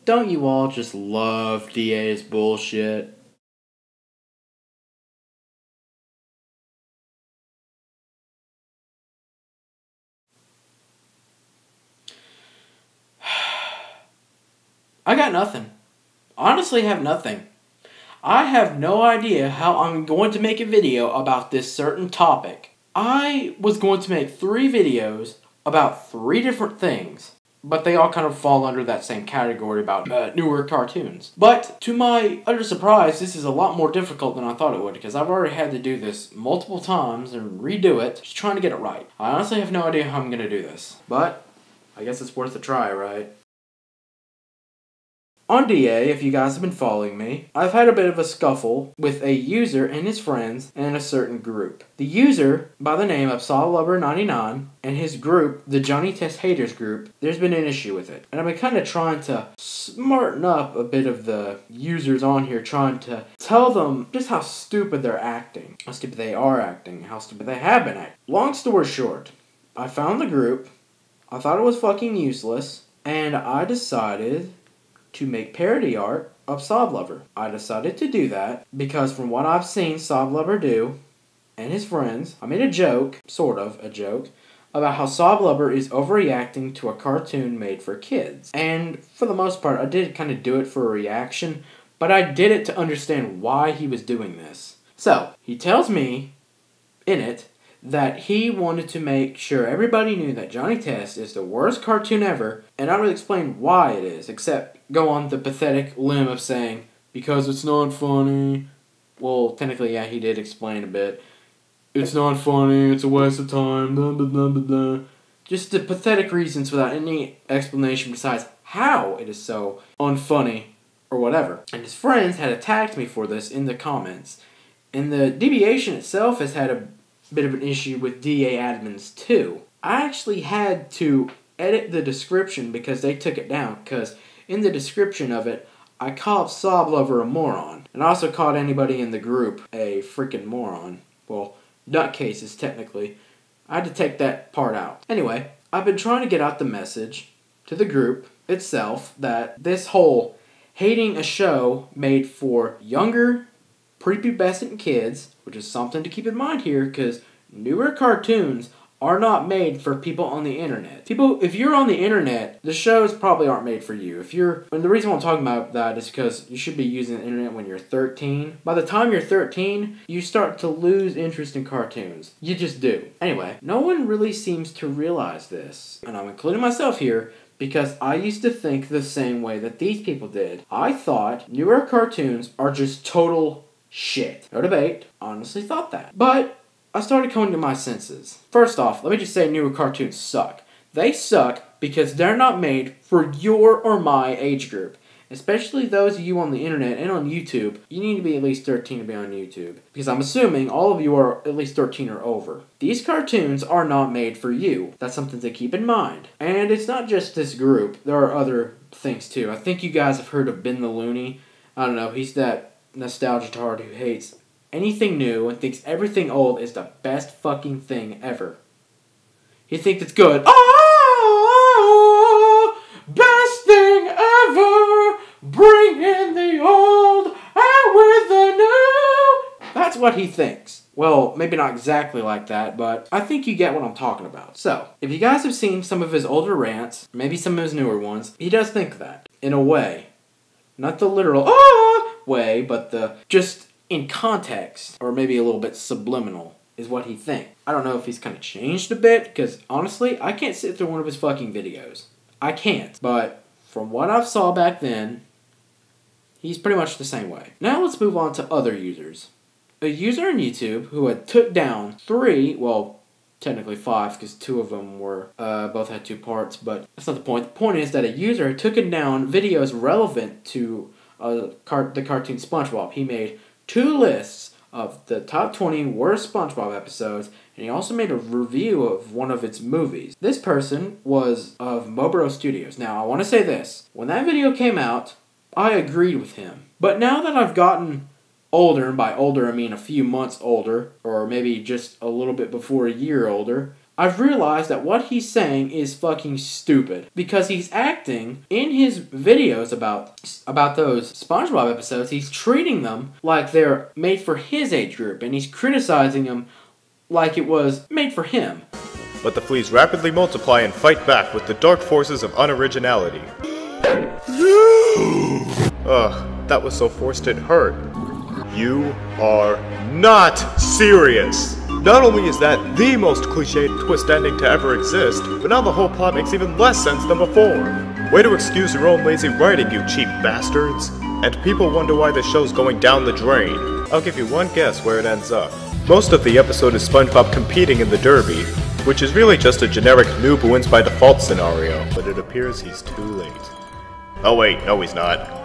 Don't you all just love DA's bullshit? I got nothing. Honestly, have nothing. I have no idea how I'm going to make a video about this certain topic. I was going to make 3 videos about 3 different things, but they all kind of fall under that same category about newer cartoons. But to my utter surprise, this is a lot more difficult than I thought it would, because I've already had to do this multiple times and redo it, just trying to get it right. I honestly have no idea how I'm going to do this, but I guess it's worth a try, right? On DA, if you guys have been following me, I've had a bit of a scuffle with a user and his friends in a certain group. The user, by the name of SawLover99, and his group, the Johnny Test Haters group, there's been an issue with it. And I've been kind of trying to smarten up a bit of the users on here, trying to tell them just how stupid they're acting, how stupid they are acting, how stupid they have been acting. Long story short, I found the group, I thought it was fucking useless, and I decided to make parody art of SawLover. I decided to do that because from what I've seen SawLover do and his friends, I made a joke, sort of a joke, about how SawLover is overreacting to a cartoon made for kids. And for the most part, I did kind of do it for a reaction, but I did it to understand why he was doing this. So, he tells me in it that he wanted to make sure everybody knew that Johnny Test is the worst cartoon ever, and I don't really explain why it is, except go on the pathetic limb of saying, because it's not funny. Well, technically, yeah, he did explain a bit. It's not funny, it's a waste of time, blah, blah, blah, blah, blah. Just the pathetic reasons without any explanation besides how it is so unfunny or whatever. And his friends had attacked me for this in the comments. And the deviation itself has had a bit of an issue with DA admins too. I actually had to edit the description because they took it down, because in the description of it, I called SawLover a moron. And I also called anybody in the group a freaking moron. Well, nutcases technically. I had to take that part out. Anyway, I've been trying to get out the message to the group itself that this whole hating a show made for younger prepubescent kids, which is something to keep in mind here, because newer cartoons are not made for people on the internet. People, if you're on the internet, the shows probably aren't made for you. And the reason why I'm talking about that is because you should be using the internet when you're 13. By the time you're 13, you start to lose interest in cartoons. You just do. Anyway, no one really seems to realize this, and I'm including myself here, because I used to think the same way that these people did. I thought newer cartoons are just total shit. No debate. Honestly thought that. But I started coming to my senses. First off, let me just say newer cartoons suck. They suck because they're not made for your or my age group. Especially those of you on the internet and on YouTube. You need to be at least 13 to be on YouTube. Because I'm assuming all of you are at least 13 or over. These cartoons are not made for you. That's something to keep in mind. And it's not just this group. There are other things too. I think you guys have heard of Ben the Looney. I don't know. He's that nostalgia tard who hates anything new and thinks everything old is the best fucking thing ever. He thinks it's good. Oh, best thing ever. Bring in the old and with the new. That's what he thinks. Well, maybe not exactly like that, but I think you get what I'm talking about. So, if you guys have seen some of his older rants, maybe some of his newer ones, he does think that, in a way. Not the literal, way, but the just in context, or maybe a little bit subliminal, is what he thinks. I don't know if he's kind of changed a bit, because honestly, I can't sit through one of his fucking videos. I can't. But from what I saw back then, he's pretty much the same way. Now let's move on to other users. A user on YouTube who had took down 3, well, technically 5, because 2 of them were, both had 2 parts, but that's not the point. The point is that a user had taken down videos relevant to the cartoon SpongeBob. He made 2 lists of the top 20 worst SpongeBob episodes, and he also made a review of one of its movies. This person was of Mobro Studios. Now, I want to say this. When that video came out, I agreed with him. But now that I've gotten older, and by older I mean a few months older, or maybe just a little bit before a year older, I've realized that what he's saying is fucking stupid. Because he's acting in his videos about those SpongeBob episodes, he's treating them like they're made for his age group, and he's criticizing them like it was made for him. But the fleas rapidly multiply and fight back with the dark forces of unoriginality. Ugh, that was so forced it hurt. You are not serious! Not only is that the most cliched twist ending to ever exist, but now the whole plot makes even less sense than before. Way to excuse your own lazy writing, you cheap bastards. And people wonder why the show's going down the drain. I'll give you one guess where it ends up. Most of the episode is SpongeBob competing in the Derby, which is really just a generic noob who wins by default scenario, but it appears he's too late. Oh wait, no he's not.